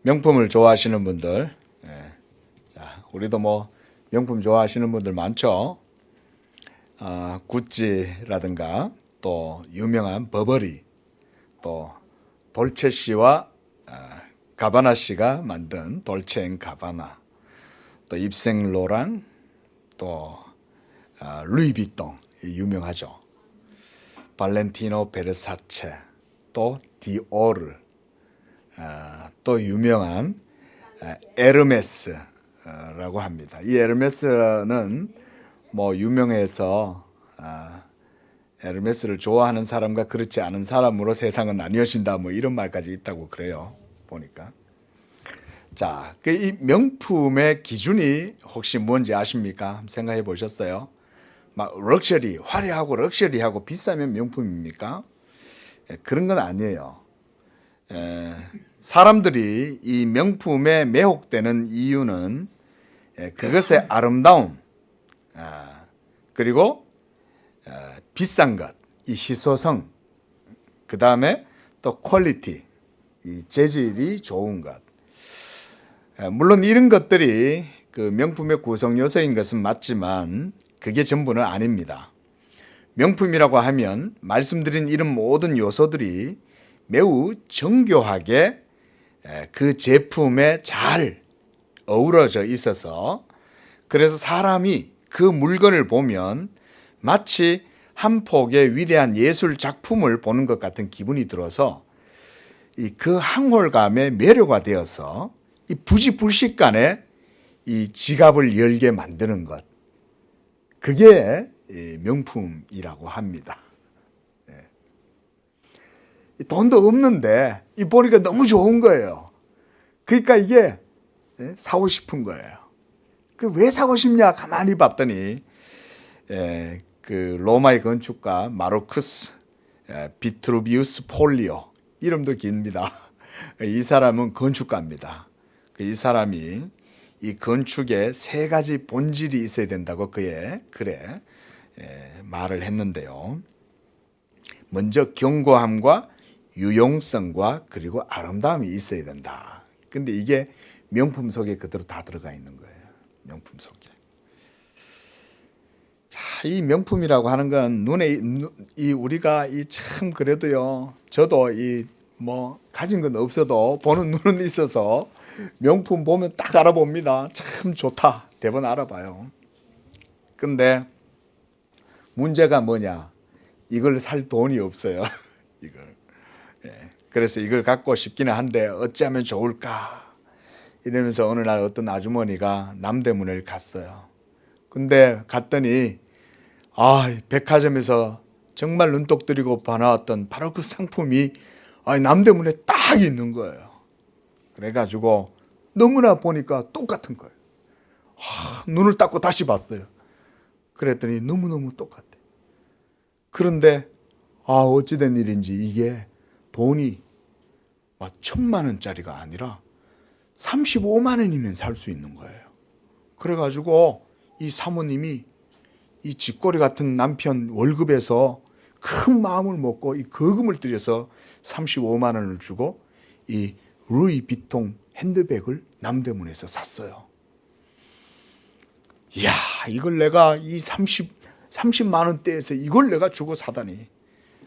명품을 좋아하시는 분들, 자, 우리도 뭐 명품 좋아하시는 분들 많죠. 구찌라든가 또 유명한 버버리, 또 돌체 씨와 가바나 씨가 만든 돌체 앤 가바나, 또 입생 로랑, 또 루이비통 유명하죠. 발렌티노 베르사체, 또 디오르, 또 유명한 에르메스라고 합니다. 이 에르메스는 뭐 유명해서 에르메스를 좋아하는 사람과 그렇지 않은 사람으로 세상은 나뉘어진다, 뭐 이런 말까지 있다고 그래요. 보니까. 자, 이 명품의 기준이 혹시 뭔지 아십니까? 한번 생각해 보셨어요? 막 럭셔리, 화려하고 럭셔리하고 비싸면 명품입니까? 그런 건 아니에요. 사람들이 이 명품에 매혹되는 이유는 그것의 아름다움, 그리고 비싼 것, 이 희소성, 그 다음에 또 퀄리티, 이 재질이 좋은 것. 물론 이런 것들이 그 명품의 구성 요소인 것은 맞지만 그게 전부는 아닙니다. 명품이라고 하면 말씀드린 이런 모든 요소들이 매우 정교하게 그 제품에 잘 어우러져 있어서, 그래서 사람이 그 물건을 보면 마치 한 폭의 위대한 예술 작품을 보는 것 같은 기분이 들어서 그 황홀감에 매료가 되어서 이 부지불식간에 이 지갑을 열게 만드는 것, 그게 명품이라고 합니다. 돈도 없는데 이 보니까 너무 좋은 거예요. 그러니까 이게 사고 싶은 거예요. 그 왜 사고 싶냐 가만히 봤더니 그 로마의 건축가 마르쿠스 비트루비우스 폴리오, 이름도 깁니다. 이 사람은 건축가입니다. 이 사람이 이 건축에 세 가지 본질이 있어야 된다고 그에 그래 말을 했는데요. 먼저 견고함과 유용성과 그리고 아름다움이 있어야 된다. 근데 이게 명품 속에 그대로 다 들어가 있는 거예요. 명품 속에. 자, 이 명품이라고 하는 건 우리가 이 참 그래도요. 저도 이 뭐 가진 건 없어도 보는 눈은 있어서 명품 보면 딱 알아봅니다. 참 좋다. 대번 알아봐요. 근데 문제가 뭐냐? 이걸 살 돈이 없어요. 이걸. 그래서 이걸 갖고 싶기는 한데 어찌하면 좋을까? 이러면서 어느 날 어떤 아주머니가 남대문을 갔어요. 근데 갔더니 백화점에서 정말 눈독 들이고 봐나왔던 바로 그 상품이 남대문에 딱 있는 거예요. 그래가지고 너무나 보니까 똑같은 거예요. 눈을 닦고 다시 봤어요. 그랬더니 너무너무 똑같아. 그런데 어찌된 일인지 이게 돈이 1,000만 원짜리가 아니라 35만 원이면 살 수 있는 거예요. 그래가지고 이 사모님이 이 쥐꼬리 같은 남편 월급에서 큰 마음을 먹고 이 거금을 들여서 35만 원을 주고 이 루이비통 핸드백을 남대문에서 샀어요. 이야, 이걸 내가 이 30만 원대에서 이걸 내가 주고 사다니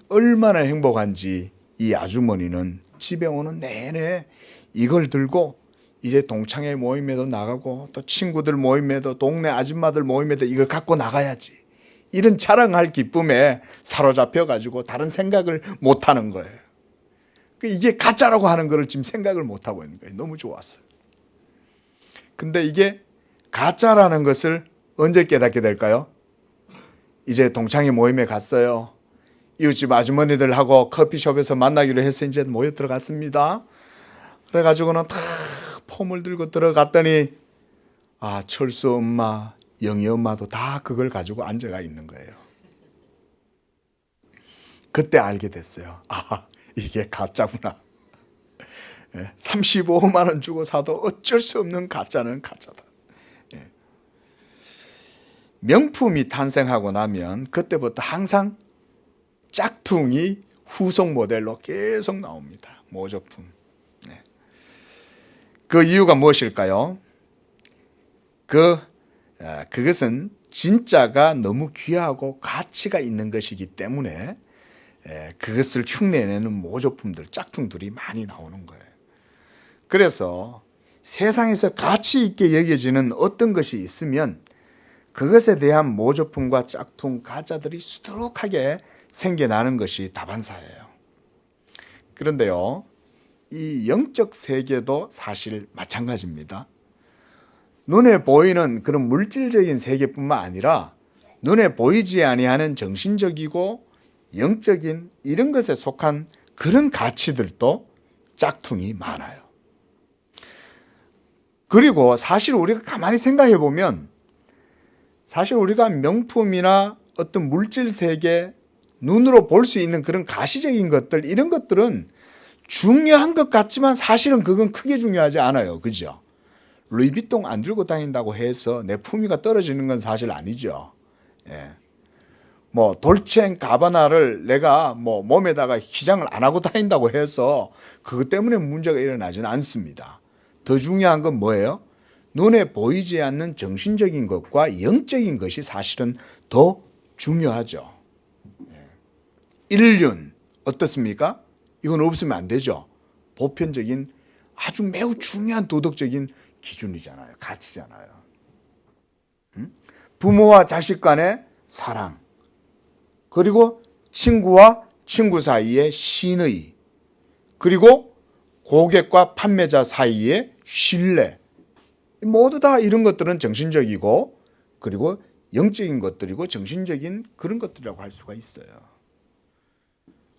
얼마나 행복한지 이 아주머니는 집에 오는 내내 이걸 들고 이제 동창회 모임에도 나가고 또 친구들 모임에도 동네 아줌마들 모임에도 이걸 갖고 나가야지, 이런 자랑할 기쁨에 사로잡혀 가지고 다른 생각을 못 하는 거예요. 이게 가짜라고 하는 거를 지금 생각을 못 하고 있는 거예요. 너무 좋았어요. 근데 이게 가짜라는 것을 언제 깨닫게 될까요? 이제 동창회 모임에 갔어요. 이웃집 아주머니들하고 커피숍에서 만나기로 해서 이제 모여 들어갔습니다. 그래가지고는 다 폼을 들고 들어갔더니 철수 엄마, 영희 엄마도 다 그걸 가지고 앉아가 있는 거예요. 그때 알게 됐어요. 이게 가짜구나. 35만 원 주고 사도 어쩔 수 없는 가짜는 가짜다. 명품이 탄생하고 나면 그때부터 항상 짝퉁이 후속 모델로 계속 나옵니다. 모조품. 그 이유가 무엇일까요? 그것은 진짜가 너무 귀하고 가치가 있는 것이기 때문에 그것을 흉내내는 모조품들, 짝퉁들이 많이 나오는 거예요. 그래서 세상에서 가치 있게 여겨지는 어떤 것이 있으면 그것에 대한 모조품과 짝퉁, 가짜들이 수두룩하게 생겨나는 것이 다반사예요. 그런데요, 이 영적 세계도 사실 마찬가지입니다. 눈에 보이는 그런 물질적인 세계뿐만 아니라 눈에 보이지 아니하는 정신적이고 영적인 이런 것에 속한 그런 가치들도 짝퉁이 많아요. 그리고 사실 우리가 가만히 생각해 보면 사실 우리가 명품이나 어떤 물질 세계, 눈으로 볼 수 있는 그런 가시적인 것들, 이런 것들은 중요한 것 같지만 사실은 그건 크게 중요하지 않아요. 그죠? 루이비통 안 들고 다닌다고 해서 내 품위가 떨어지는 건 사실 아니죠. 예. 뭐 돌체 가바나를 내가 뭐 몸에다가 휘장을 안 하고 다닌다고 해서 그것 때문에 문제가 일어나지는 않습니다. 더 중요한 건 뭐예요? 눈에 보이지 않는 정신적인 것과 영적인 것이 사실은 더 중요하죠. 인륜 어떻습니까? 이건 없으면 안 되죠. 보편적인 아주 매우 중요한 도덕적인 기준이잖아요. 가치잖아요. 부모와 자식 간의 사랑, 그리고 친구와 친구 사이의 신의, 그리고 고객과 판매자 사이의 신뢰, 모두 다 이런 것들은 정신적이고 그리고 영적인 것들이고 정신적인 그런 것들이라고 할 수가 있어요.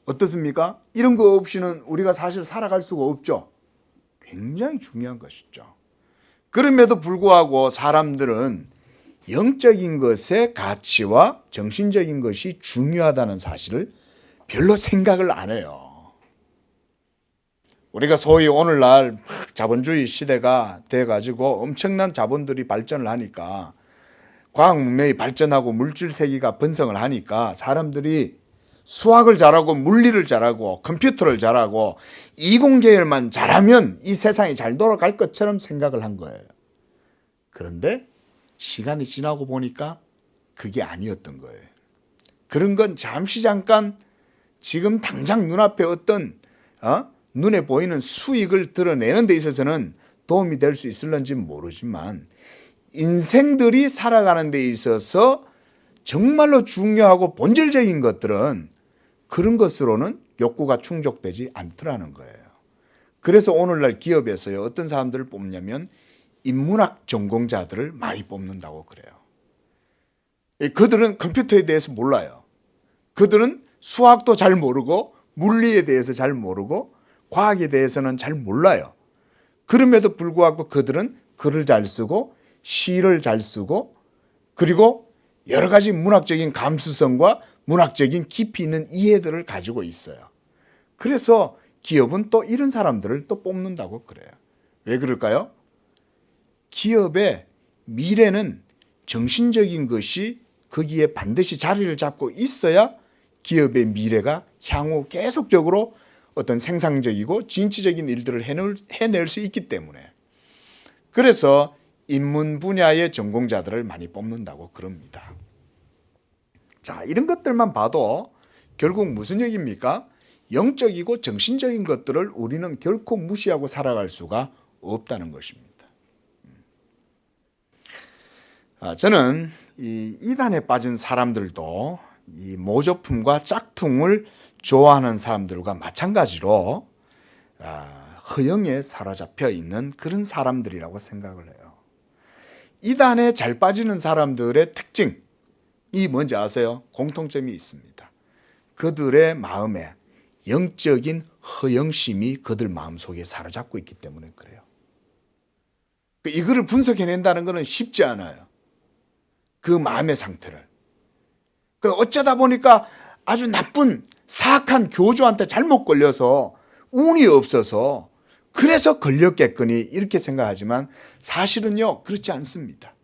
어떻습니까? 이런 거 없이는 우리가 사실 살아갈 수가 없죠. 굉장히 중요한 것이죠. 그럼에도 불구하고 사람들은 영적인 것의 가치와 정신적인 것이 중요하다는 사실을 별로 생각을 안 해요. 우리가 소위 오늘날 자본주의 시대가 돼가지고 엄청난 자본들이 발전을 하니까 과학 문명이 발전하고 물질 세계가 번성을 하니까 사람들이 수학을 잘하고 물리를 잘하고 컴퓨터를 잘하고 이공계열만 잘하면 이 세상이 잘 돌아갈 것처럼 생각을 한 거예요. 그런데 시간이 지나고 보니까 그게 아니었던 거예요. 그런 건 잠시 잠깐 지금 당장 눈앞에 어떤 눈에 보이는 수익을 드러내는 데 있어서는 도움이 될 수 있을런지 모르지만 인생들이 살아가는 데 있어서 정말로 중요하고 본질적인 것들은 그런 것으로는 욕구가 충족되지 않더라는 거예요. 그래서 오늘날 기업에서요, 어떤 사람들을 뽑냐면 인문학 전공자들을 많이 뽑는다고 그래요. 그들은 컴퓨터에 대해서 몰라요. 그들은 수학도 잘 모르고 물리에 대해서 잘 모르고 과학에 대해서는 잘 몰라요. 그럼에도 불구하고 그들은 글을 잘 쓰고 시를 잘 쓰고 그리고 여러 가지 문학적인 감수성과 문학적인 깊이 있는 이해들을 가지고 있어요. 그래서 기업은 또 이런 사람들을 또 뽑는다고 그래요. 왜 그럴까요? 기업의 미래는 정신적인 것이 거기에 반드시 자리를 잡고 있어야 기업의 미래가 향후 계속적으로 어떤 생산적이고 진취적인 일들을 해낼 수 있기 때문에 그래서 인문 분야의 전공자들을 많이 뽑는다고 그럽니다. 자, 이런 것들만 봐도 결국 무슨 얘기입니까? 영적이고 정신적인 것들을 우리는 결코 무시하고 살아갈 수가 없다는 것입니다. 저는 이 이단에 빠진 사람들도 이 모조품과 짝퉁을 좋아하는 사람들과 마찬가지로 허영에 사로잡혀 있는 그런 사람들이라고 생각을 해요. 이단에 잘 빠지는 사람들의 특징이 뭔지 아세요? 공통점이 있습니다. 그들의 마음에 영적인 허영심이 그들 마음속에 사로잡고 있기 때문에 그래요. 이거를 분석해낸다는 것은 쉽지 않아요. 그 마음의 상태를. 어쩌다 보니까 아주 나쁜 사악한 교주한테 잘못 걸려서 운이 없어서 그래서 걸렸겠거니 이렇게 생각하지만 사실은요 그렇지 않습니다.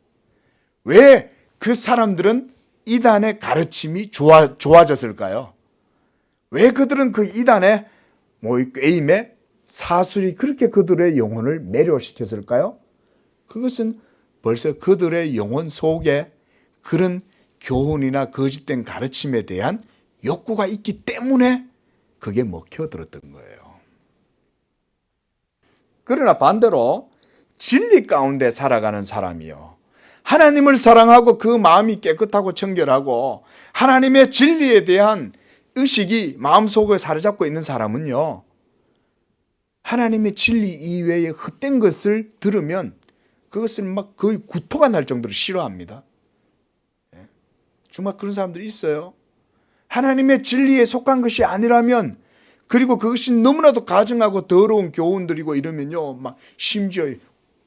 왜 그 사람들은 이단의 가르침이 좋아졌을까요? 왜 그들은 그 이단의 꾀임에 사술이 그렇게 그들의 영혼을 매료시켰을까요? 그것은 벌써 그들의 영혼 속에 그런 교훈이나 거짓된 가르침에 대한 욕구가 있기 때문에 그게 먹혀들었던 거예요. 그러나 반대로 진리 가운데 살아가는 사람이요, 하나님을 사랑하고 그 마음이 깨끗하고 청결하고 하나님의 진리에 대한 의식이 마음속을 사로잡고 있는 사람은요, 하나님의 진리 이외의 헛된 것을 들으면 그것을 막 거의 구토가 날 정도로 싫어합니다. 정말 그런 사람들이 있어요. 하나님의 진리에 속한 것이 아니라면, 그리고 그것이 너무나도 가증하고 더러운 교훈들이고 이러면요, 막 심지어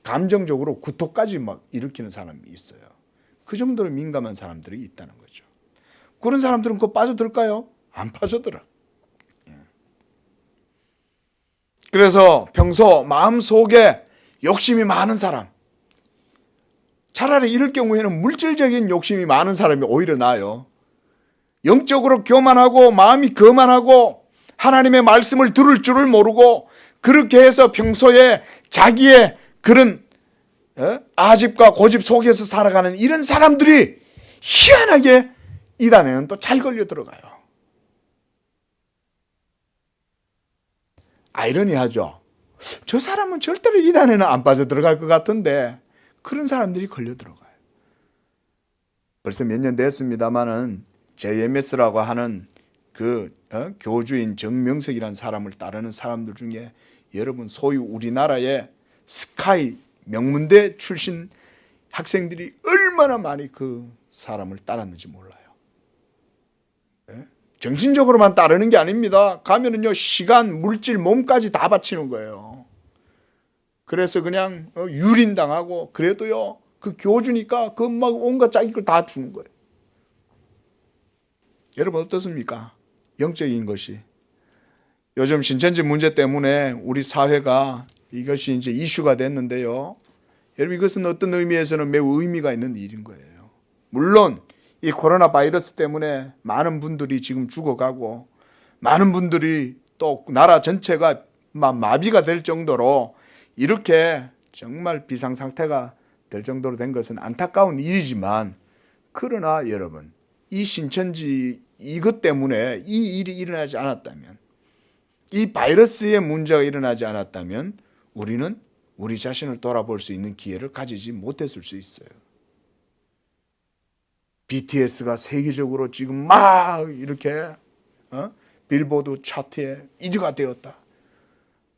감정적으로 구토까지 막 일으키는 사람이 있어요. 그 정도로 민감한 사람들이 있다는 거죠. 그런 사람들은 그거 빠져들까요? 안 빠져들어. 그래서 평소 마음속에 욕심이 많은 사람, 차라리 이럴 경우에는 물질적인 욕심이 많은 사람이 오히려 나아요. 영적으로 교만하고 마음이 거만하고 하나님의 말씀을 들을 줄을 모르고 그렇게 해서 평소에 자기의 그런 아집과 고집 속에서 살아가는 이런 사람들이 희한하게 이단에는 또 잘 걸려 들어가요. 아이러니하죠. 저 사람은 절대로 이단에는 안 빠져 들어갈 것 같은데 그런 사람들이 걸려 들어가요. 벌써 몇 년 됐습니다마는 JMS라고 하는 그 교주인 정명석이라는 사람을 따르는 사람들 중에 여러분 소위 우리나라의 스카이 명문대 출신 학생들이 얼마나 많이 그 사람을 따랐는지 몰라요. 정신적으로만 따르는 게 아닙니다. 가면은요, 시간, 물질, 몸까지 다 바치는 거예요. 그래서 그냥 유린당하고, 그래도요, 그 교주니까 그 막 온갖 자기 걸 다 주는 거예요. 여러분 어떻습니까? 영적인 것이. 요즘 신천지 문제 때문에 우리 사회가 이것이 이제 이슈가 됐는데요. 여러분 이것은 어떤 의미에서는 매우 의미가 있는 일인 거예요. 물론 이 코로나 바이러스 때문에 많은 분들이 지금 죽어가고 많은 분들이 또 나라 전체가 마비가 될 정도로 이렇게 정말 비상상태가 될 정도로 된 것은 안타까운 일이지만, 그러나 여러분 이 신천지 이것 때문에 이 일이 일어나지 않았다면, 이 바이러스의 문제가 일어나지 않았다면 우리는 우리 자신을 돌아볼 수 있는 기회를 가지지 못했을 수 있어요. BTS가 세계적으로 지금 막 이렇게 빌보드 차트에 1위가 되었다.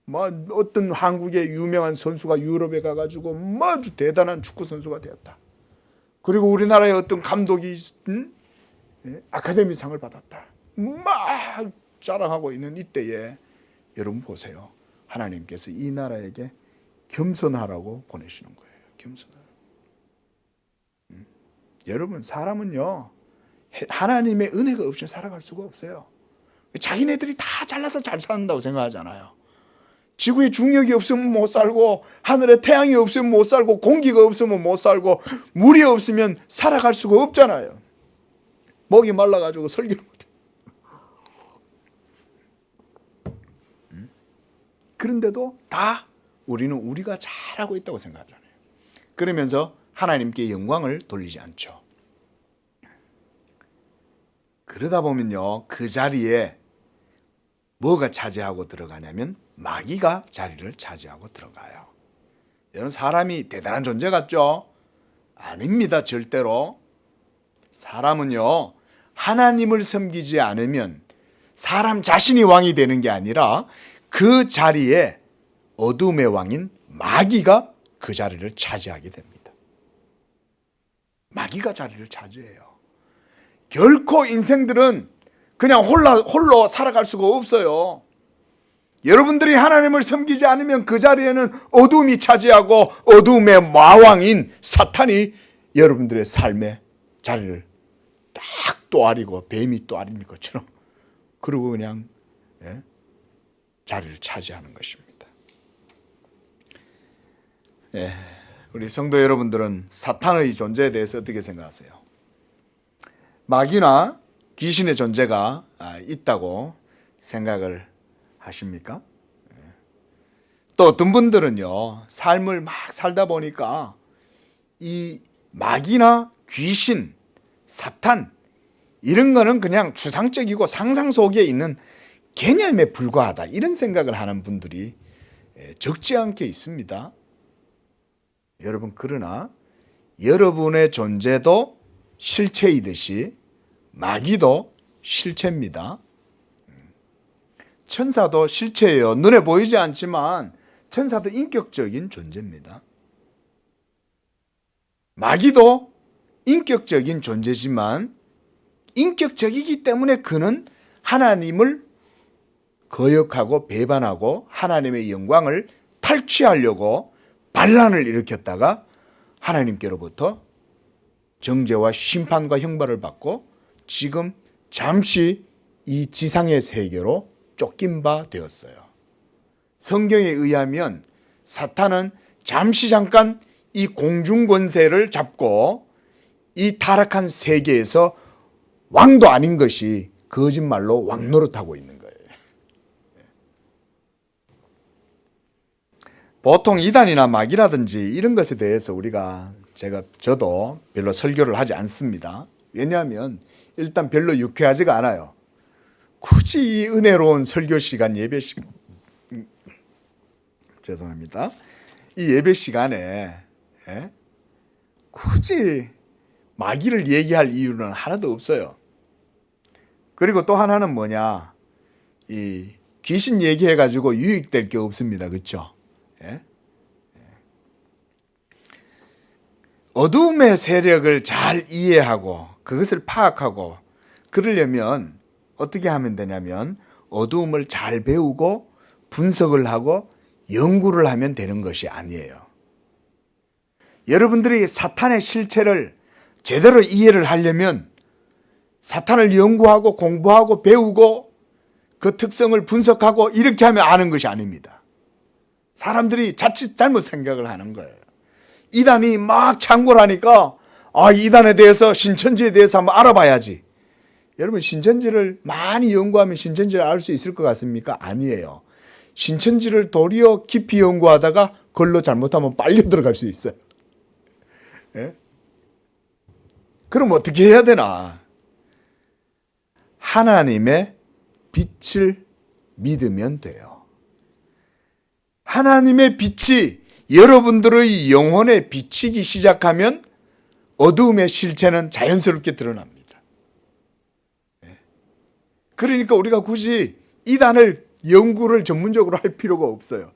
뭐 어떤 한국의 유명한 선수가 유럽에 가가지고 뭐 아주 대단한 축구 선수가 되었다. 그리고 우리나라의 어떤 감독이 아카데미상을 받았다. 막 자랑하고 있는 이때에 여러분 보세요. 하나님께서 이 나라에게 겸손하라고 보내시는 거예요. 겸손하라. 여러분 사람은요, 하나님의 은혜가 없이는 살아갈 수가 없어요. 자기네들이 다 잘나서 잘 산다고 생각하잖아요. 지구에 중력이 없으면 못 살고, 하늘에 태양이 없으면 못 살고, 공기가 없으면 못 살고, 물이 없으면 살아갈 수가 없잖아요. 목이 말라가지고 설교를 못해. 그런데도 다 우리는 우리가 잘하고 있다고 생각하잖아요. 그러면서 하나님께 영광을 돌리지 않죠. 그러다 보면요, 그 자리에 뭐가 차지하고 들어가냐면 마귀가 자리를 차지하고 들어가요. 여러분 사람이 대단한 존재 같죠? 아닙니다. 절대로. 사람은요, 하나님을 섬기지 않으면 사람 자신이 왕이 되는 게 아니라 그 자리에 어둠의 왕인 마귀가 그 자리를 차지하게 됩니다. 마귀가 자리를 차지해요. 결코 인생들은 그냥 홀로 살아갈 수가 없어요. 여러분들이 하나님을 섬기지 않으면 그 자리에는 어둠이 차지하고 어둠의 마왕인 사탄이 여러분들의 삶의 자리를 딱 또아리고 뱀이 또아리는 것처럼 그러고 그냥 자리를 차지하는 것입니다. 우리 성도 여러분들은 사탄의 존재에 대해서 어떻게 생각하세요? 마귀나 귀신의 존재가 있다고 생각을 하십니까? 또 어떤 분들은요, 삶을 막 살다 보니까 이 마귀나 귀신, 사탄 이런 거는 그냥 추상적이고 상상 속에 있는 개념에 불과하다, 이런 생각을 하는 분들이 적지 않게 있습니다. 여러분, 그러나 여러분의 존재도 실체이듯이 마귀도 실체입니다. 천사도 실체예요. 눈에 보이지 않지만 천사도 인격적인 존재입니다. 마귀도 인격적인 존재지만 인격적이기 때문에 그는 하나님을 거역하고 배반하고 하나님의 영광을 탈취하려고 반란을 일으켰다가 하나님께로부터 정죄와 심판과 형벌을 받고 지금 잠시 이 지상의 세계로 쫓긴 바 되었어요. 성경에 의하면 사탄은 잠깐 이 공중 권세를 잡고 이 타락한 세계에서 왕도 아닌 것이 거짓말로 왕 노릇하고 있는 거예요. 보통 이단이나 마귀라든지 이런 것에 대해서 저도 별로 설교를 하지 않습니다. 왜냐하면 일단 별로 유쾌하지가 않아요. 굳이 이 은혜로운 설교 시간, 예배 시간, 죄송합니다. 이 예배 시간에 굳이 마귀를 얘기할 이유는 하나도 없어요. 그리고 또 하나는 뭐냐, 이 귀신 얘기해가지고 유익될 게 없습니다. 그렇죠? 어둠의 세력을 잘 이해하고 그것을 파악하고 그러려면 어떻게 하면 되냐면 어두움을 잘 배우고 분석을 하고 연구를 하면 되는 것이 아니에요. 여러분들이 사탄의 실체를 제대로 이해를 하려면 사탄을 연구하고 공부하고 배우고 그 특성을 분석하고 이렇게 하면 아는 것이 아닙니다. 사람들이 자칫 잘못 생각을 하는 거예요. 이단이 막 창고를 하니까 이단에 대해서, 신천지에 대해서 한번 알아봐야지. 여러분, 신천지를 많이 연구하면 신천지를 알 수 있을 것 같습니까? 아니에요. 신천지를 도리어 깊이 연구하다가 걸로 잘못하면 빨려 들어갈 수 있어요. 그럼 어떻게 해야 되나? 하나님의 빛을 믿으면 돼요. 하나님의 빛이 여러분들의 영혼에 비치기 시작하면 어두움의 실체는 자연스럽게 드러납니다. 그러니까 우리가 굳이 이단을 연구를 전문적으로 할 필요가 없어요.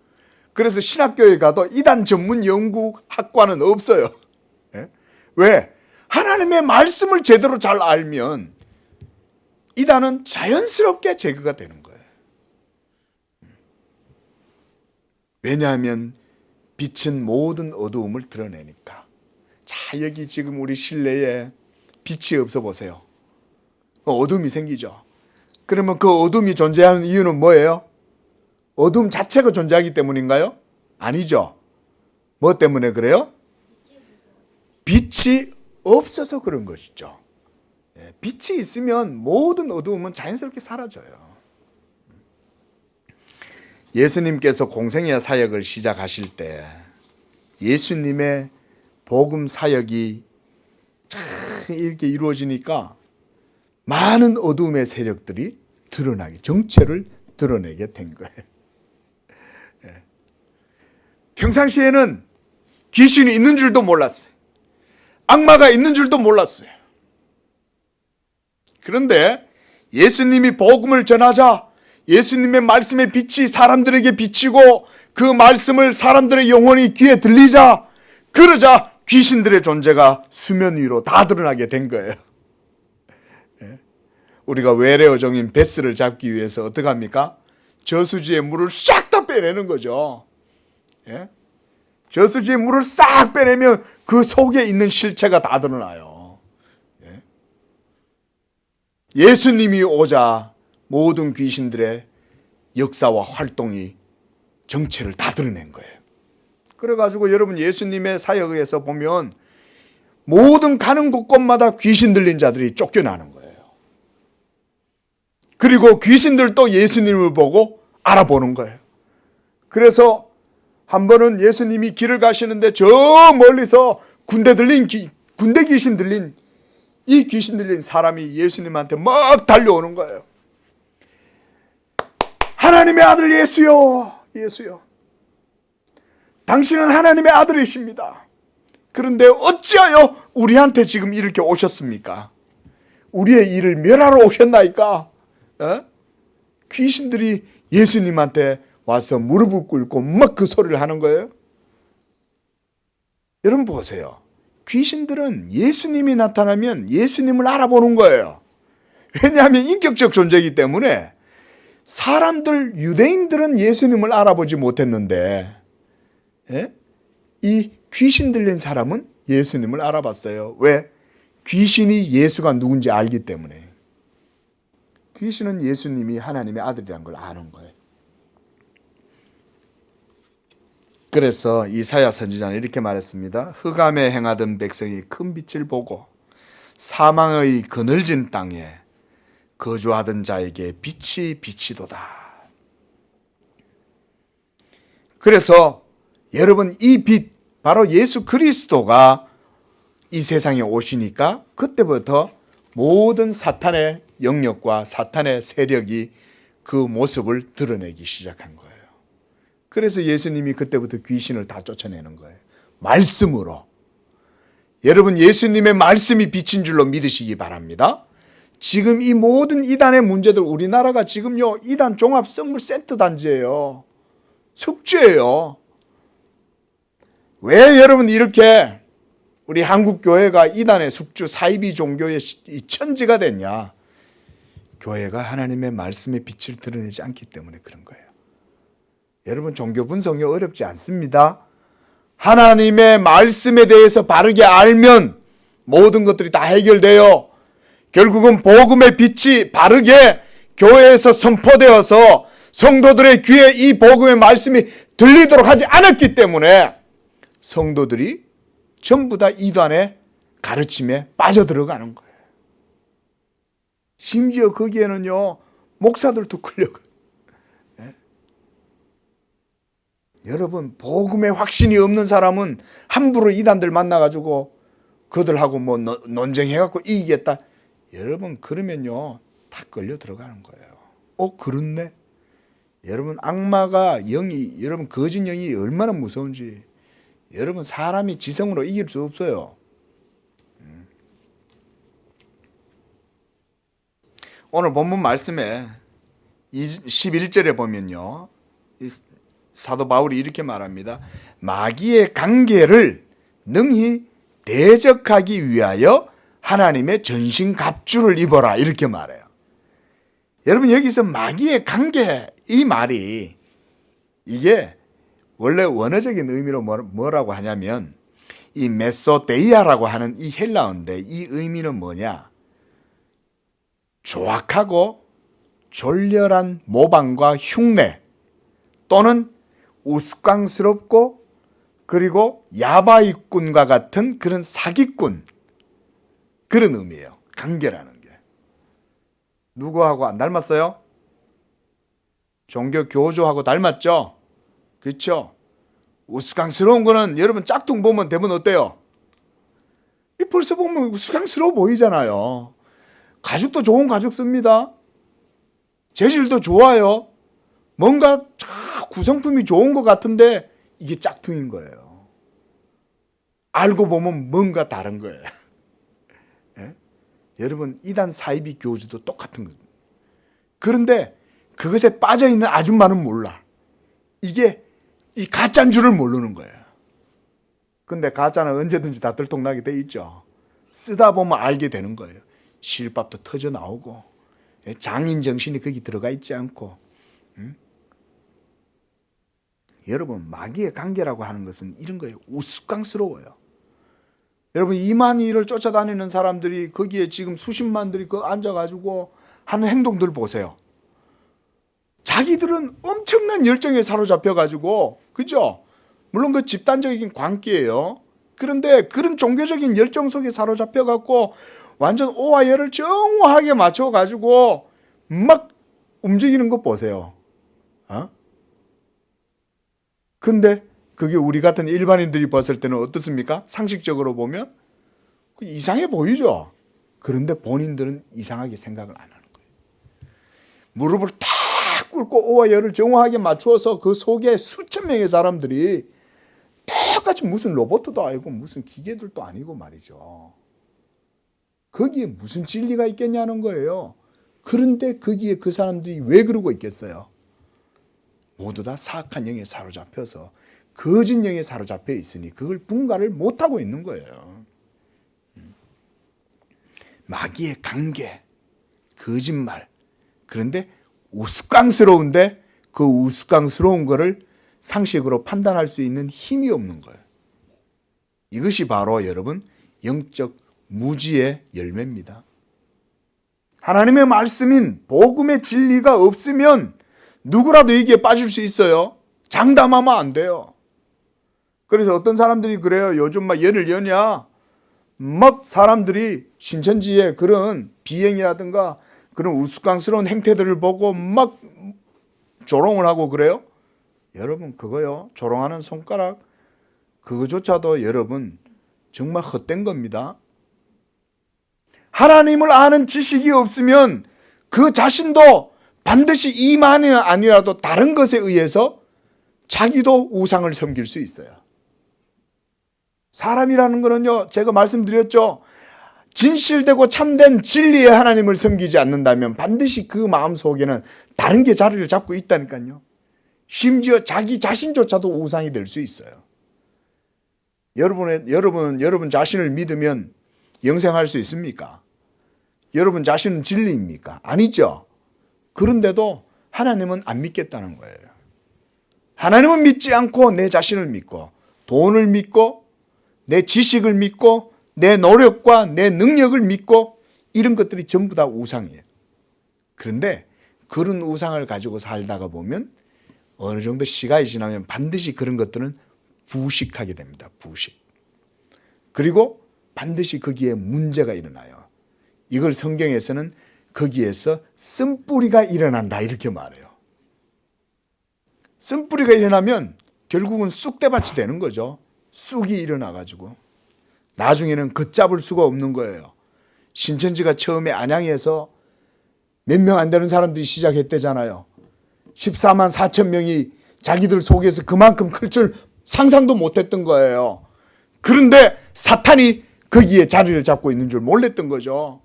그래서 신학교에 가도 이단 전문 연구 학과는 없어요. 왜? 하나님의 말씀을 제대로 잘 알면 이단은 자연스럽게 제거가 되는 거예요. 왜냐하면 빛은 모든 어두움을 드러내니까. 자, 여기 지금 우리 실내에 빛이 없어 보세요. 어둠이 생기죠. 그러면 그 어둠이 존재하는 이유는 뭐예요? 어둠 자체가 존재하기 때문인가요? 아니죠. 뭐 때문에 그래요? 빛이 없어서 그런 것이죠. 빛이 있으면 모든 어두움은 자연스럽게 사라져요. 예수님께서 공생애 사역을 시작하실 때 예수님의 복음 사역이 이렇게 이루어지니까 많은 어두움의 세력들이 정체를 드러내게 된 거예요. 평상시에는 귀신이 있는 줄도 몰랐어요. 악마가 있는 줄도 몰랐어요. 그런데 예수님이 복음을 전하자 예수님의 말씀의 빛이 사람들에게 비치고 그 말씀을 사람들의 영혼이 귀에 들리자, 그러자 귀신들의 존재가 수면 위로 다 드러나게 된 거예요. 우리가 외래어종인 베스를 잡기 위해서 어떻게 합니까? 저수지의 물을 싹 다 빼내는 거죠. 저수지의 물을 싹 빼내면 그 속에 있는 실체가 다 드러나요. 예수님이 오자 모든 귀신들의 역사와 활동이 정체를 다 드러낸 거예요. 그래가지고 여러분, 예수님의 사역에서 보면 모든 가는 곳곳마다 귀신 들린 자들이 쫓겨나는 거예요. 그리고 귀신들도 예수님을 보고 알아보는 거예요. 그래서 한 번은 예수님이 길을 가시는데 저 멀리서 군대 귀신 들린 이 귀신 들린 사람이 예수님한테 막 달려오는 거예요. 하나님의 아들 예수요, 예수요. 당신은 하나님의 아들이십니다. 그런데 어찌하여 우리한테 지금 이렇게 오셨습니까? 우리의 일을 멸하러 오셨나이까? 귀신들이 예수님한테 와서 무릎을 꿇고 막 그 소리를 하는 거예요. 여러분 보세요. 귀신들은 예수님이 나타나면 예수님을 알아보는 거예요. 왜냐하면 인격적 존재이기 때문에. 사람들, 유대인들은 예수님을 알아보지 못했는데 이 귀신 들린 사람은 예수님을 알아봤어요. 왜? 귀신이 예수가 누군지 알기 때문에. 귀신은 예수님이 하나님의 아들이라는 걸 아는 거예요. 그래서 이사야 선지자는 이렇게 말했습니다. 흑암에 행하던 백성이 큰 빛을 보고 사망의 그늘진 땅에 거주하던 자에게 빛이 비치도다. 그래서 여러분, 이 빛, 바로 예수 그리스도가 이 세상에 오시니까 그때부터 모든 사탄의 영역과 사탄의 세력이 그 모습을 드러내기 시작한 거예요. 그래서 예수님이 그때부터 귀신을 다 쫓아내는 거예요. 말씀으로. 여러분, 예수님의 말씀이 빛인 줄로 믿으시기 바랍니다. 지금 이 모든 이단의 문제들, 우리나라가 지금요 이단 종합 선물 세트 단지예요. 숙제예요. 왜 여러분 이렇게 우리 한국 교회가 이단의 숙주, 사이비 종교의 천지가 됐냐? 교회가 하나님의 말씀의 빛을 드러내지 않기 때문에 그런 거예요. 여러분, 종교 분석이 어렵지 않습니다. 하나님의 말씀에 대해서 바르게 알면 모든 것들이 다 해결돼요. 결국은 복음의 빛이 바르게 교회에서 선포되어서 성도들의 귀에 이 복음의 말씀이 들리도록 하지 않았기 때문에 성도들이 전부 다 이단의 가르침에 빠져들어가는 거예요. 심지어 거기에는요 목사들도 끌려가요. 여러분, 복음의 확신이 없는 사람은 함부로 이단들 만나가지고 그들하고 뭐 논쟁해갖고 이기겠다. 여러분, 그러면요 다 끌려 들어가는 거예요. 그렇네. 여러분, 악마가 영이, 여러분 거짓 영이 얼마나 무서운지 여러분, 사람이 지성으로 이길 수 없어요. 오늘 본문 말씀에 11절에 보면요 사도 바울이 이렇게 말합니다. 마귀의 관계를 능히 대적하기 위하여 하나님의 전신갑주를 입어라, 이렇게 말해요. 여러분, 여기서 마귀의 관계, 이 말이 이게 원래 원어적인 의미로 뭐라고 하냐면 이 메소데이아라고 하는 이 헬라어인데 이 의미는 뭐냐? 조악하고 졸렬한 모방과 흉내 또는 우스꽝스럽고 그리고 야바이꾼과 같은 그런 사기꾼, 그런 의미예요. 관계라는 게. 누구하고 안 닮았어요? 종교 교조하고 닮았죠? 그렇죠? 우스꽝스러운 거는 여러분 짝퉁 보면 대부분 어때요? 벌써 보면 우스꽝스러워 보이잖아요. 가죽도 좋은 가죽 씁니다. 재질도 좋아요. 뭔가 구성품이 좋은 것 같은데 이게 짝퉁인 거예요. 알고 보면 뭔가 다른 거예요. 예? 여러분, 이단 사이비 교주도 똑같은 거죠. 그런데 그것에 빠져있는 아줌마는 몰라. 이게 이 가짜인 줄을 모르는 거예요. 근데 가짜는 언제든지 다 들통나게 돼 있죠. 쓰다 보면 알게 되는 거예요. 실밥도 터져 나오고 장인 정신이 거기 들어가 있지 않고. 여러분, 마귀의 관계라고 하는 것은 이런 거예요. 우스꽝스러워요. 여러분, 이만희를 쫓아다니는 사람들이 거기에 지금 수십만들이 앉아가지고 하는 행동들 보세요. 자기들은 엄청난 열정에 사로잡혀가지고, 그죠? 물론 그 집단적인 관계예요. 그런데 그런 종교적인 열정 속에 사로잡혀갖고 완전 오와 열을 정확하게 맞춰가지고 막 움직이는 거 보세요. 근데 그게 우리 같은 일반인들이 봤을 때는 어떻습니까? 상식적으로 보면 이상해 보이죠. 그런데 본인들은 이상하게 생각을 안 하는 거예요. 무릎을 탁 꿇고 오와 열을 정확하게 맞추어서 그 속에 수천 명의 사람들이 똑같이 무슨 로봇도 아니고 무슨 기계들도 아니고 말이죠. 거기에 무슨 진리가 있겠냐는 거예요. 그런데 거기에 그 사람들이 왜 그러고 있겠어요? 모두 다 사악한 영에 사로잡혀서 거짓 영에 사로잡혀 있으니 그걸 분간을 못하고 있는 거예요. 마귀의 관계, 거짓말. 그런데 우스꽝스러운데 그 우스꽝스러운 거를 상식으로 판단할 수 있는 힘이 없는 거예요. 이것이 바로 여러분 영적 무지의 열매입니다. 하나님의 말씀인 복음의 진리가 없으면 누구라도 여기에 빠질 수 있어요. 장담하면 안 돼요. 그래서 어떤 사람들이 그래요. 요즘 막 열을 여냐? 막 사람들이 신천지의 그런 비행이라든가 그런 우스꽝스러운 행태들을 보고 막 조롱을 하고 그래요. 여러분 그거요. 조롱하는 손가락 그거조차도 여러분 정말 헛된 겁니다. 하나님을 아는 지식이 없으면 그 자신도 반드시 이만이 아니라도 다른 것에 의해서 자기도 우상을 섬길 수 있어요. 사람이라는 거는요, 제가 말씀드렸죠. 진실되고 참된 진리의 하나님을 섬기지 않는다면 반드시 그 마음 속에는 다른 게 자리를 잡고 있다니까요. 심지어 자기 자신조차도 우상이 될 수 있어요. 여러분 자신을 믿으면 영생할 수 있습니까? 여러분 자신은 진리입니까? 아니죠. 그런데도 하나님은 안 믿겠다는 거예요. 하나님은 믿지 않고 내 자신을 믿고 돈을 믿고 내 지식을 믿고 내 노력과 내 능력을 믿고 이런 것들이 전부 다 우상이에요. 그런데 그런 우상을 가지고 살다가 보면 어느 정도 시간이 지나면 반드시 그런 것들은 부식하게 됩니다. 부식. 그리고 반드시 거기에 문제가 일어나요. 이걸 성경에서는 거기에서 쓴뿌리가 일어난다 이렇게 말해요. 쓴뿌리가 일어나면 결국은 쑥대밭이 되는 거죠. 쑥이 일어나가지고 나중에는 걷잡을 수가 없는 거예요. 신천지가 처음에 안양에서 몇 명 안 되는 사람들이 시작했대잖아요. 14만 4천 명이 자기들 속에서 그만큼 클 줄 상상도 못했던 거예요. 그런데 사탄이 거기에 자리를 잡고 있는 줄 몰랐던 거죠.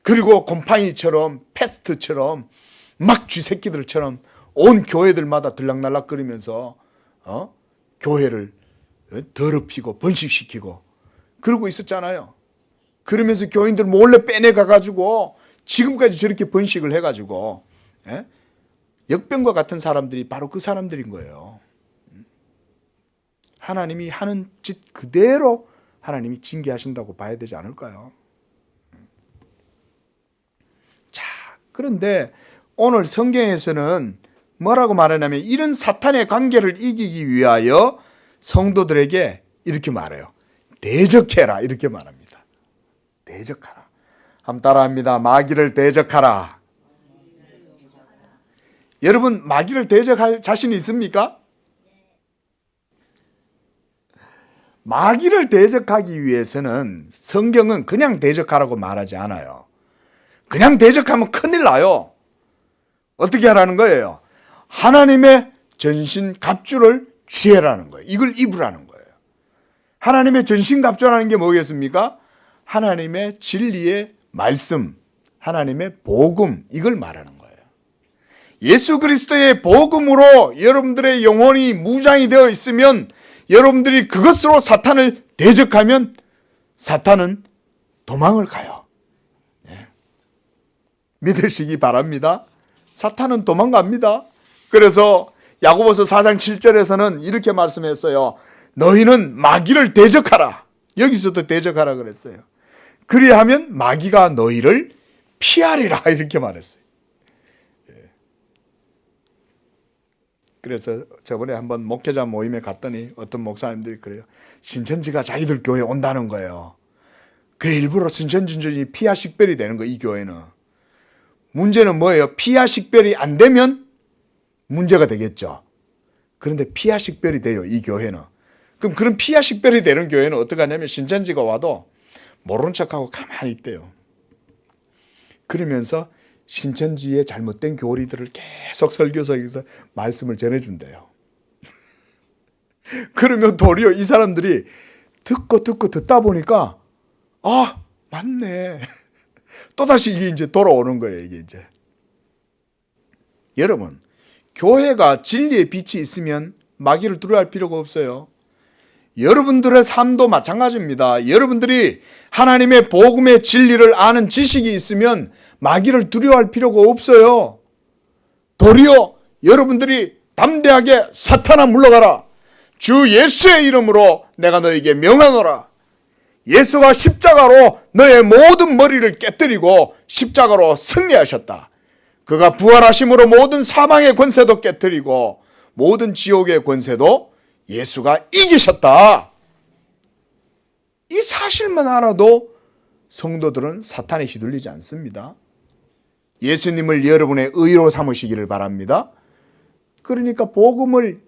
그리고 곰팡이처럼 패스트처럼 막 쥐새끼들처럼 온 교회들마다 들락날락거리면서 교회를 더럽히고 번식시키고 그러고 있었잖아요. 그러면서 교인들 몰래 빼내가가지고 지금까지 저렇게 번식을 해가지고 역병과 같은 사람들이 바로 그 사람들인 거예요. 하나님이 하는 짓 그대로 하나님이 징계하신다고 봐야 되지 않을까요? 자, 그런데 오늘 성경에서는 뭐라고 말하냐면 이런 사탄의 관계를 이기기 위하여 성도들에게 이렇게 말해요. 대적해라 이렇게 말합니다. 대적하라. 한번 따라합니다. 마귀를 대적하라. 여러분 마귀를 대적할 자신이 있습니까? 마귀를 대적하기 위해서는 성경은 그냥 대적하라고 말하지 않아요. 그냥 대적하면 큰일 나요. 어떻게 하라는 거예요? 하나님의 전신 갑주를 취해라는 거예요. 이걸 입으라는 거예요. 하나님의 전신 갑주라는 게 뭐겠습니까? 하나님의 진리의 말씀, 하나님의 복음, 이걸 말하는 거예요. 예수 그리스도의 복음으로 여러분들의 영혼이 무장이 되어 있으면 여러분들이 그것으로 사탄을 대적하면 사탄은 도망을 가요. 네. 믿으시기 바랍니다. 사탄은 도망갑니다. 그래서 야고보서 4장 7절에서는 이렇게 말씀했어요. 너희는 마귀를 대적하라. 여기서도 대적하라 그랬어요. 그리하면 마귀가 너희를 피하리라 이렇게 말했어요. 그래서 저번에 한번 목회자 모임에 갔더니 어떤 목사님들이 그래요. 신천지가 자기들 교회에 온다는 거예요. 그 일부러 신천지인들이 피하 식별이 되는 거예요. 이 교회는. 문제는 뭐예요? 피하 식별이 안 되면 문제가 되겠죠. 그런데 피하 식별이 돼요, 이 교회는. 그럼 그런 피하 식별이 되는 교회는 어떻게 하냐면 신천지가 와도 모른 척하고 가만히 있대요. 그러면서 신천지의 잘못된 교리들을 계속 설교석에서 말씀을 전해준대요. 그러면 도리어 이 사람들이 듣고 듣다 보니까 아, 맞네. 또다시 이게 이제 돌아오는 거예요, 이게 이제. 여러분, 교회가 진리의 빛이 있으면 마귀를 두려워할 필요가 없어요. 여러분들의 삶도 마찬가지입니다. 여러분들이 하나님의 복음의 진리를 아는 지식이 있으면 마귀를 두려워할 필요가 없어요. 도리어 여러분들이 담대하게 사탄아 물러가라. 주 예수의 이름으로 내가 너에게 명하노라. 예수가 십자가로 너의 모든 머리를 깨뜨리고 십자가로 승리하셨다. 그가 부활하심으로 모든 사망의 권세도 깨뜨리고 모든 지옥의 권세도 예수가 이기셨다. 이 사실만 알아도 성도들은 사탄에 휘둘리지 않습니다. 예수님을 여러분의 의로 삼으시기를 바랍니다. 그러니까 복음을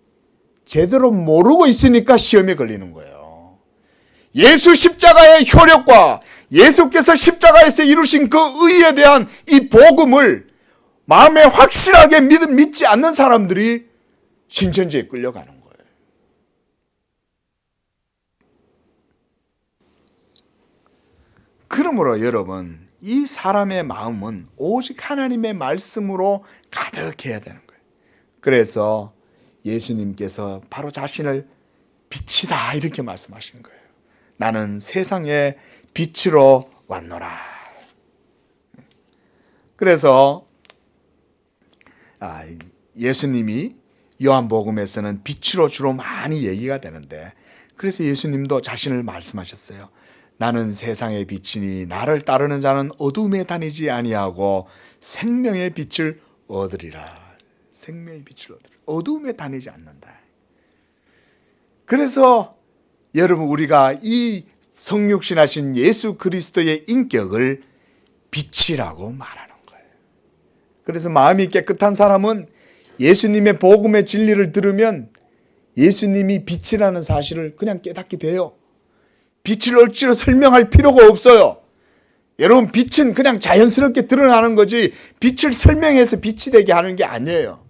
제대로 모르고 있으니까 시험에 걸리는 거예요. 예수 십자가의 효력과 예수께서 십자가에서 이루신 그 의에 대한 이 복음을 마음에 확실하게 믿지 않는 사람들이 신천지에 끌려가는 거예요. 그러므로 여러분, 이 사람의 마음은 오직 하나님의 말씀으로 가득해야 되는 거예요. 그래서 예수님께서 바로 자신을 빛이다 이렇게 말씀하신 거예요. 나는 세상의 빛으로 왔노라. 그래서 예수님이 요한복음에서는 빛으로 주로 많이 얘기가 되는데, 그래서 예수님도 자신을 말씀하셨어요. 나는 세상의 빛이니 나를 따르는 자는 어둠에 다니지 아니하고 생명의 빛을 얻으리라. 생명의 빛을 얻으리라. 어둠에 다니지 않는다. 그래서 여러분, 우리가 이 성육신하신 예수 그리스도의 인격을 빛이라고 말하는 거예요. 그래서 마음이 깨끗한 사람은 예수님의 복음의 진리를 들으면 예수님이 빛이라는 사실을 그냥 깨닫게 돼요. 빛을 억지로 설명할 필요가 없어요. 여러분, 빛은 그냥 자연스럽게 드러나는 거지 빛을 설명해서 빛이 되게 하는 게 아니에요.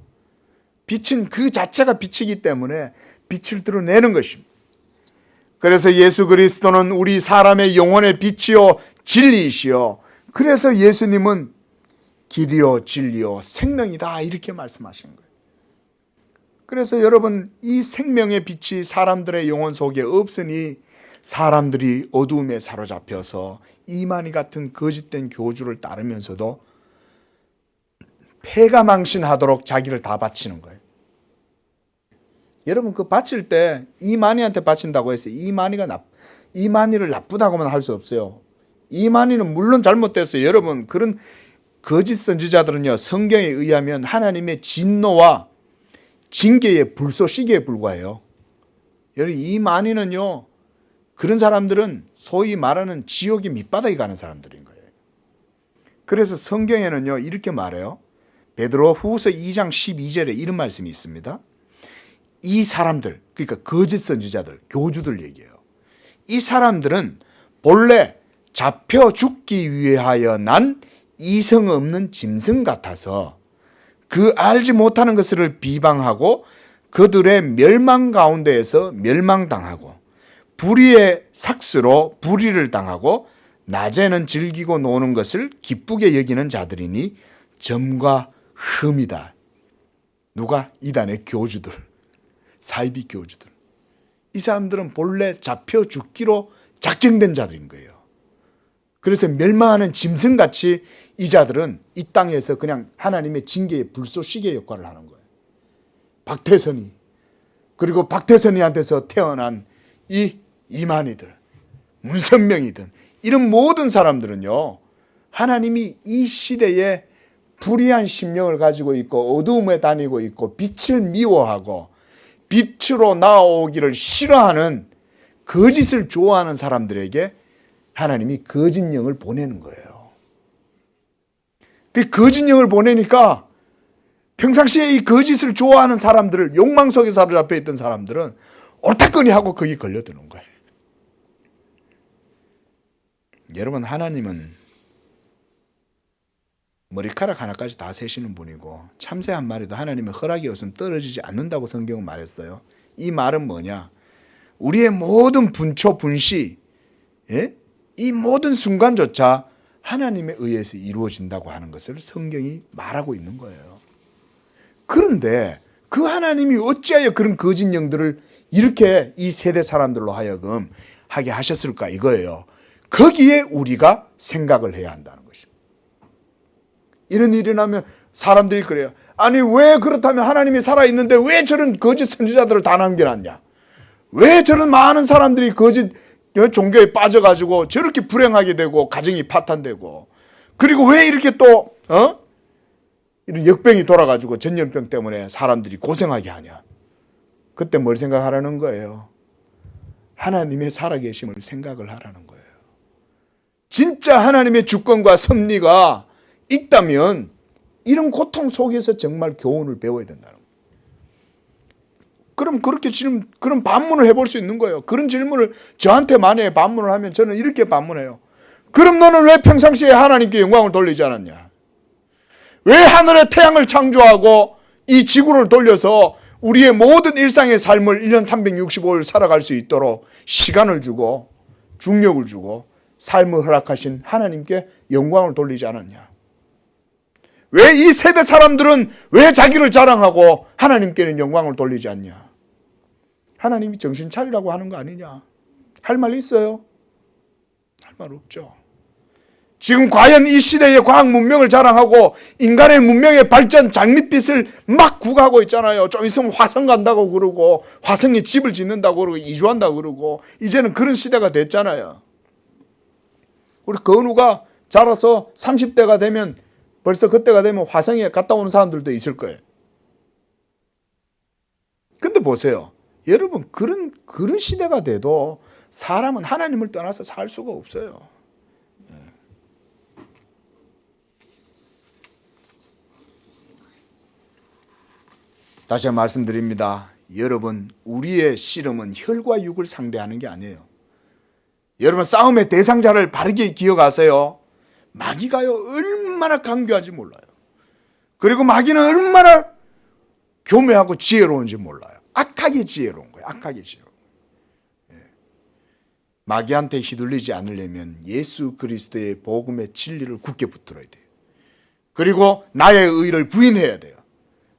빛은 그 자체가 빛이기 때문에 빛을 드러내는 것입니다. 그래서 예수 그리스도는 우리 사람의 영혼의 빛이요 진리이시요. 그래서 예수님은 길이요 진리요 생명이다 이렇게 말씀하신 거예요. 그래서 여러분, 이 생명의 빛이 사람들의 영혼 속에 없으니 사람들이 어두움에 사로잡혀서 이만희 같은 거짓된 교주를 따르면서도 패가망신하도록 자기를 다 바치는 거예요. 여러분, 그 바칠 때 이만희한테 바친다고 해서 이만희를 나쁘다고만 할 수 없어요. 이만희는 물론 잘못됐어요. 여러분, 그런 거짓 선지자들은요, 성경에 의하면 하나님의 진노와 징계의 불쏘시개에 불과해요. 여러분, 이만희는요, 그런 사람들은 소위 말하는 지옥의 밑바닥에 가는 사람들인 거예요. 그래서 성경에는요, 이렇게 말해요. 베드로 후서 2장 12절에 이런 말씀이 있습니다. 이 사람들, 그러니까 거짓 선지자들, 교주들 얘기해요. 이 사람들은 본래 잡혀 죽기 위하여 난 이성 없는 짐승 같아서 그 알지 못하는 것을 비방하고 그들의 멸망 가운데에서 멸망당하고 불의의 삭스로 불의를 당하고 낮에는 즐기고 노는 것을 기쁘게 여기는 자들이니 점과 흠이다. 누가? 이단의 교주들, 사이비 교주들. 이 사람들은 본래 잡혀 죽기로 작정된 자들인 거예요. 그래서 멸망하는 짐승같이 이 자들은 이 땅에서 그냥 하나님의 징계의 불쏘시개 역할을 하는 거예요. 박태선이, 그리고 박태선이한테서 태어난 이 이만희들, 문선명이든 이런 모든 사람들은요, 하나님이 이 시대에 불의한 심령을 가지고 있고 어두움에 다니고 있고 빛을 미워하고 빛으로 나오기를 싫어하는 거짓을 좋아하는 사람들에게 하나님이 거짓 영을 보내는 거예요. 그 거짓 영을 보내니까 평상시에 이 거짓을 좋아하는 사람들을, 욕망 속에 사로잡혀 있던 사람들은 옳다거니 하고 거기 걸려드는 거예요. 여러분, 하나님은 머리카락 하나까지 다 세시는 분이고 참새 한 마리도 하나님의 허락이 없으면 떨어지지 않는다고 성경은 말했어요. 이 말은 뭐냐? 우리의 모든 분초, 분시, 이 모든 순간조차 하나님에 의해서 이루어진다고 하는 것을 성경이 말하고 있는 거예요. 그런데 그 하나님이 어찌하여 그런 거짓 영들을 이렇게 이 세대 사람들로 하여금 하게 하셨을까, 이거예요. 거기에 우리가 생각을 해야 한다는 것입니다. 이런 일이 나면 사람들이 그래요. 아니, 왜 그렇다면 하나님이 살아있는데 왜 저런 거짓 선지자들을 다 남겨놨냐? 왜 저런 많은 사람들이 거짓 종교에 빠져가지고 저렇게 불행하게 되고 가정이 파탄되고, 그리고 왜 이렇게 또 이런 역병이 돌아가지고 전염병 때문에 사람들이 고생하게 하냐? 그때 뭘 생각하라는 거예요? 하나님의 살아계심을 생각을 하라는 거예요. 진짜 하나님의 주권과 섭리가 있다면 이런 고통 속에서 정말 교훈을 배워야 된다는 거예요. 그럼 그렇게 지금 그런 반문을 해볼 수 있는 거예요. 그런 질문을 저한테 만약에 반문을 하면 저는 이렇게 반문해요. 그럼 너는 왜 평상시에 하나님께 영광을 돌리지 않았냐? 왜 하늘의 태양을 창조하고 이 지구를 돌려서 우리의 모든 일상의 삶을 1년 365일 살아갈 수 있도록 시간을 주고 중력을 주고 삶을 허락하신 하나님께 영광을 돌리지 않았냐? 왜 이 세대 사람들은 왜 자기를 자랑하고 하나님께는 영광을 돌리지 않냐? 하나님이 정신 차리라고 하는 거 아니냐? 할 말 있어요? 할 말 없죠. 지금 과연 이 시대의 과학 문명을 자랑하고 인간의 문명의 발전 장밋빛을 막 구가하고 있잖아요. 좀 있으면 화성 간다고 그러고 화성에 집을 짓는다고 그러고 이주한다고 그러고 이제는 그런 시대가 됐잖아요. 우리 건우가 자라서 30대가 되면 벌써 그때가 되면 화성에 갔다 오는 사람들도 있을 거예요. 근데 보세요. 여러분, 그런 시대가 돼도 사람은 하나님을 떠나서 살 수가 없어요. 다시 한번 말씀드립니다. 여러분, 우리의 씨름은 혈과 육을 상대하는 게 아니에요. 여러분, 싸움의 대상자를 바르게 기억하세요. 마귀가요, 얼마나 강교한지 몰라요. 그리고 마귀는 얼마나 교묘하고 지혜로운지 몰라요. 악하게 지혜로운 거예요. 악하게 지혜로운 거예요. 마귀한테 휘둘리지 않으려면 예수 그리스도의 복음의 진리를 굳게 붙들어야 돼요. 그리고 나의 의를 부인해야 돼요.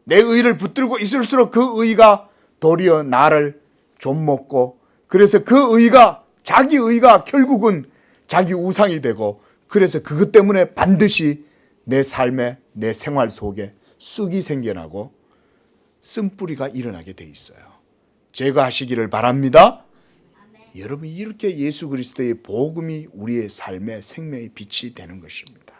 내 의를 붙들고 있을수록 그 의가 도리어 나를 좀먹고, 그래서 그 의가, 자기 의가 결국은 자기 우상이 되고, 그래서 그것 때문에 반드시 내 삶에, 내 생활 속에 쑥이 생겨나고 쓴뿌리가 일어나게 돼 있어요. 제거하시기를 바랍니다. 여러분, 이렇게 예수 그리스도의 복음이 우리의 삶의 생명의 빛이 되는 것입니다.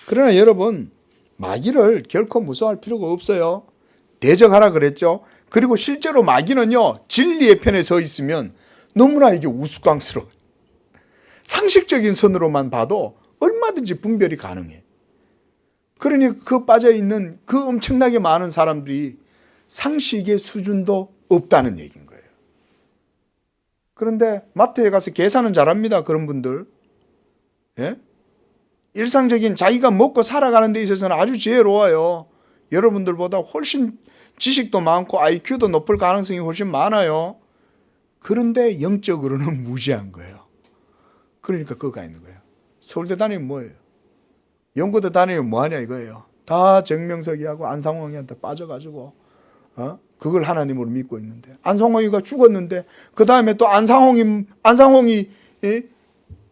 그러나 여러분, 마귀를 결코 무서워할 필요가 없어요. 대적하라 그랬죠. 그리고 실제로 마귀는요, 진리의 편에 서 있으면 너무나 이게 우스꽝스러워요. 상식적인 선으로만 봐도 얼마든지 분별이 가능해. 그러니 그 빠져있는 그 엄청나게 많은 사람들이 상식의 수준도 없다는 얘기인 거예요. 그런데 마트에 가서 계산은 잘합니다. 그런 분들. 예? 일상적인 자기가 먹고 살아가는 데 있어서는 아주 지혜로워요. 여러분들보다 훨씬 지식도 많고 IQ도 높을 가능성이 훨씬 많아요. 그런데 영적으로는 무지한 거예요. 그러니까 그거 가 있는 거예요. 서울대 다니면 뭐예요? 연구대 다니면 뭐하냐 이거예요. 다 정명석이하고 안상홍이한테 빠져가지고 그걸 하나님으로 믿고 있는데, 안상홍이가 죽었는데 그 다음에 또 안상홍이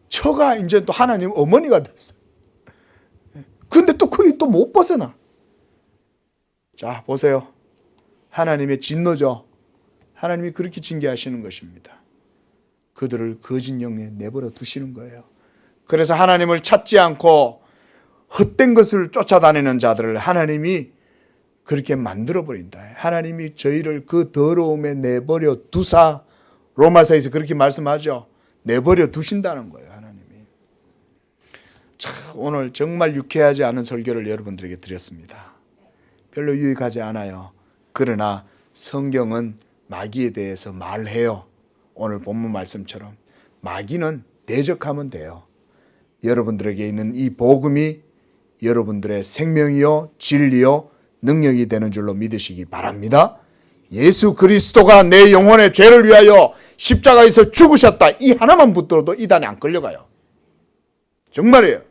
처가 이제 또 하나님 어머니가 됐어요. 근데 또 거기 또 못 벗어나. 자, 보세요. 하나님의 진노죠. 하나님이 그렇게 징계하시는 것입니다. 그들을 거짓 영에 내버려 두시는 거예요. 그래서 하나님을 찾지 않고 헛된 것을 쫓아다니는 자들을 하나님이 그렇게 만들어버린다. 하나님이 저희를 그 더러움에 내버려 두사, 로마서에서 그렇게 말씀하죠. 내버려 두신다는 거예요, 하나님이. 참 오늘 정말 유쾌하지 않은 설교를 여러분들에게 드렸습니다. 별로 유익하지 않아요. 그러나 성경은 마귀에 대해서 말해요. 오늘 본문 말씀처럼 마귀는 대적하면 돼요. 여러분들에게 있는 이 복음이 여러분들의 생명이요 진리요 능력이 되는 줄로 믿으시기 바랍니다. 예수 그리스도가 내 영혼의 죄를 위하여 십자가에서 죽으셨다. 이 하나만 붙들어도 이단에 안 끌려가요. 정말이에요.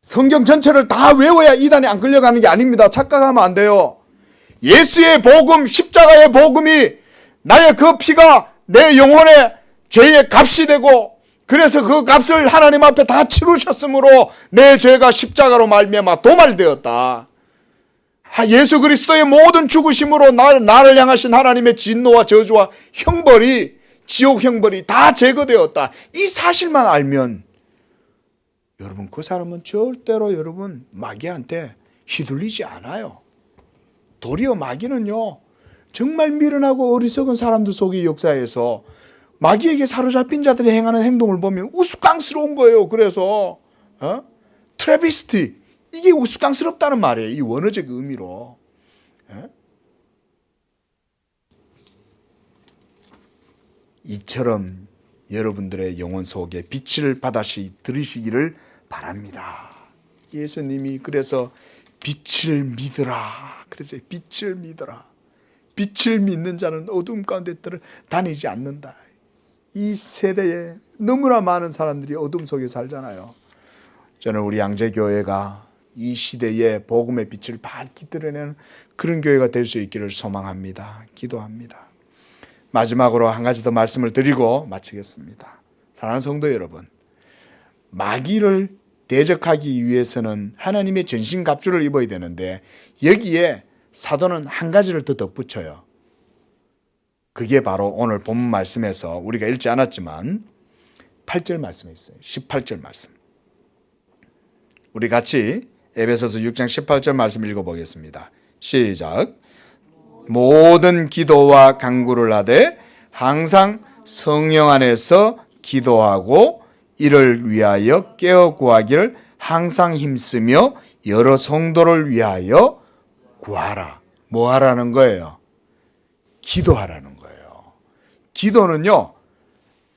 성경 전체를 다 외워야 이단에 안 끌려가는 게 아닙니다. 착각하면 안 돼요. 예수의 복음, 십자가의 복음이 나의 그 피가 내 영혼의 죄의 값이 되고 그래서 그 값을 하나님 앞에 다 치르셨으므로 내 죄가 십자가로 말미암아 도말되었다. 예수 그리스도의 모든 죽으심으로 나를 향하신 하나님의 진노와 저주와 형벌이 지옥 형벌이 다 제거되었다. 이 사실만 알면 여러분 그 사람은 절대로 여러분 마귀한테 휘둘리지 않아요. 도리어 마귀는요 정말 미련하고 어리석은 사람들 속의 역사에서 마귀에게 사로잡힌 자들이 행하는 행동을 보면 우스꽝스러운 거예요. 그래서 트래비스티 이게 우스꽝스럽다는 말이에요. 이 원어적 의미로. 이처럼 여러분들의 영혼 속에 빛을 받아시 들으시기를 바랍니다. 예수님이 그래서 빛을 믿으라. 그래서 빛을 믿으라. 빛을 믿는 자는 어둠 가운데 다니지 않는다. 이 세대에 너무나 많은 사람들이 어둠 속에 살잖아요. 저는 우리 양재교회가 이 시대에 복음의 빛을 밝히 드러내는 그런 교회가 될 수 있기를 소망합니다. 기도합니다. 마지막으로 한 가지 더 말씀을 드리고 마치겠습니다. 사랑하는 성도 여러분, 마귀를 대적하기 위해서는 하나님의 전신갑주를 입어야 되는데 여기에 사도는 한 가지를 더 덧붙여요. 그게 바로 오늘 본문 말씀에서 우리가 읽지 않았지만 8절 말씀에 있어요. 18절 말씀. 우리 같이 에베소서 6장 18절 말씀 읽어보겠습니다. 시작. 모든 기도와 간구를 하되 항상 성령 안에서 기도하고 이를 위하여 깨어 구하기를 항상 힘쓰며 여러 성도를 위하여 구하라. 뭐 하라는 거예요? 기도하라는 거예요. 기도는요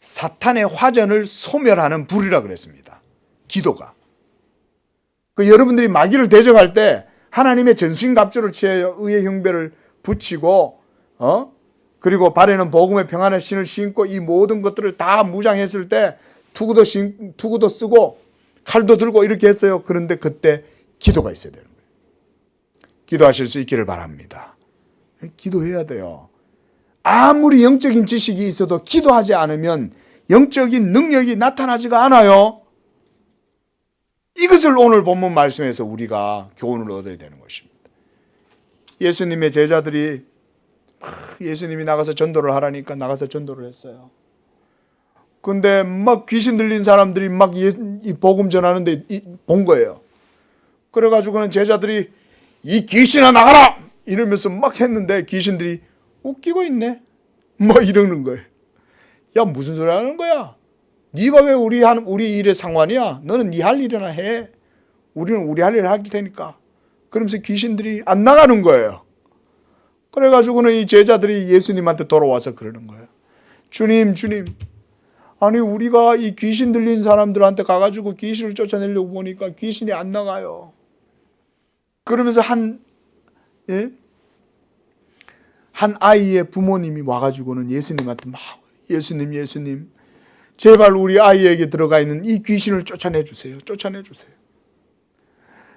사탄의 화전을 소멸하는 불이라 그랬습니다. 기도가. 여러분들이 마귀를 대적할 때 하나님의 전신갑주를 취하여 의의 형배를 붙이고 그리고 발에는 복음의 평안의 신을 신고 이 모든 것들을 다 무장했을 때 투구도 쓰고 칼도 들고 이렇게 했어요. 그런데 그때 기도가 있어야 되는 거예요. 기도하실 수 있기를 바랍니다. 기도해야 돼요. 아무리 영적인 지식이 있어도 기도하지 않으면 영적인 능력이 나타나지가 않아요. 이것을 오늘 본문 말씀에서 우리가 교훈을 얻어야 되는 것입니다. 예수님의 제자들이 예수님이 나가서 전도를 하라니까 나가서 전도를 했어요. 근데 막 귀신 들린 사람들이 막 이 복음 전하는데 본 거예요. 그래가지고는 제자들이 이 귀신아 나가라! 이러면서 막 했는데 귀신들이 웃기고 있네. 뭐 이러는 거예요. 야 무슨 소리 하는 거야? 네가 왜 우리 일에 상관이야? 너는 네 할 일이나 해. 우리는 우리 할 일을 할 테니까. 그러면서 귀신들이 안 나가는 거예요. 그래가지고는 이 제자들이 예수님한테 돌아와서 그러는 거예요. 주님, 아니 우리가 이 귀신 들린 사람들한테 가가지고 귀신을 쫓아내려고 보니까 귀신이 안 나가요. 그러면서 한 아이의 부모님이 와가지고는 예수님한테 막 예수님 제발 우리 아이에게 들어가 있는 이 귀신을 쫓아내 주세요.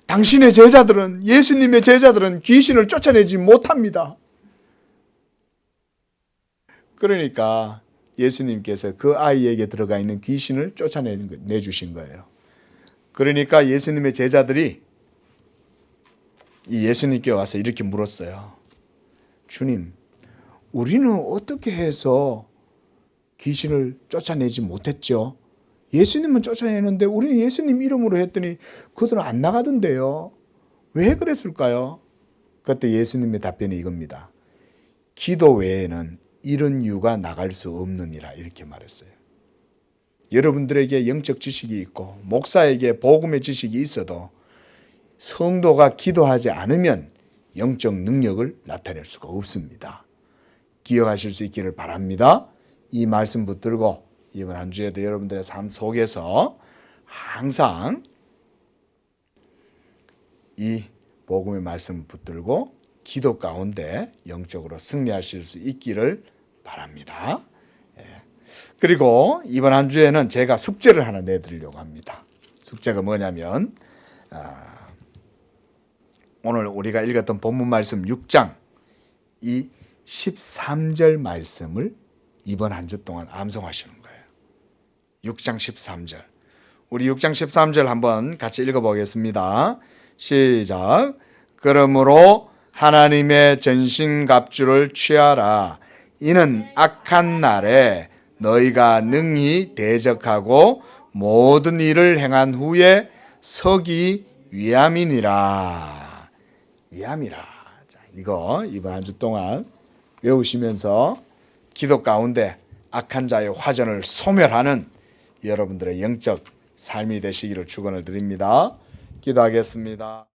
당신의 제자들은 예수님의 제자들은 귀신을 쫓아내지 못합니다. 그러니까 예수님께서 그 아이에게 들어가 있는 귀신을 쫓아내주신 거예요. 그러니까 예수님의 제자들이 이 예수님께 와서 이렇게 물었어요. 주님, 우리는 어떻게 해서 귀신을 쫓아내지 못했죠? 예수님은 쫓아내는데 우리는 예수님 이름으로 했더니 그들은 안 나가던데요. 왜 그랬을까요? 그때 예수님의 답변이 이겁니다. 기도 외에는 이런 이유가 나갈 수 없느니라 이렇게 말했어요. 여러분들에게 영적 지식이 있고 목사에게 복음의 지식이 있어도 성도가 기도하지 않으면 영적 능력을 나타낼 수가 없습니다. 기억하실 수 있기를 바랍니다. 이 말씀 붙들고 이번 한 주에도 여러분들의 삶 속에서 항상 이 복음의 말씀 붙들고 기도 가운데 영적으로 승리하실 수 있기를 바랍니다. 그리고 이번 한 주에는 제가 숙제를 하나 내드리려고 합니다. 숙제가 뭐냐면 오늘 우리가 읽었던 본문 말씀 6장 이 13절 말씀을 이번 한 주 동안 암송하시는 거예요. 6장 13절. 우리 6장 13절 한번 같이 읽어보겠습니다. 시작. 그러므로 하나님의 전신갑주를 취하라. 이는 악한 날에 너희가 능히 대적하고 모든 일을 행한 후에 서기 위함이니라. 위함이라. 자, 이거 이번 한 주 동안 외우시면서 기도 가운데 악한 자의 화전을 소멸하는 여러분들의 영적 삶이 되시기를 축원을 드립니다. 기도하겠습니다.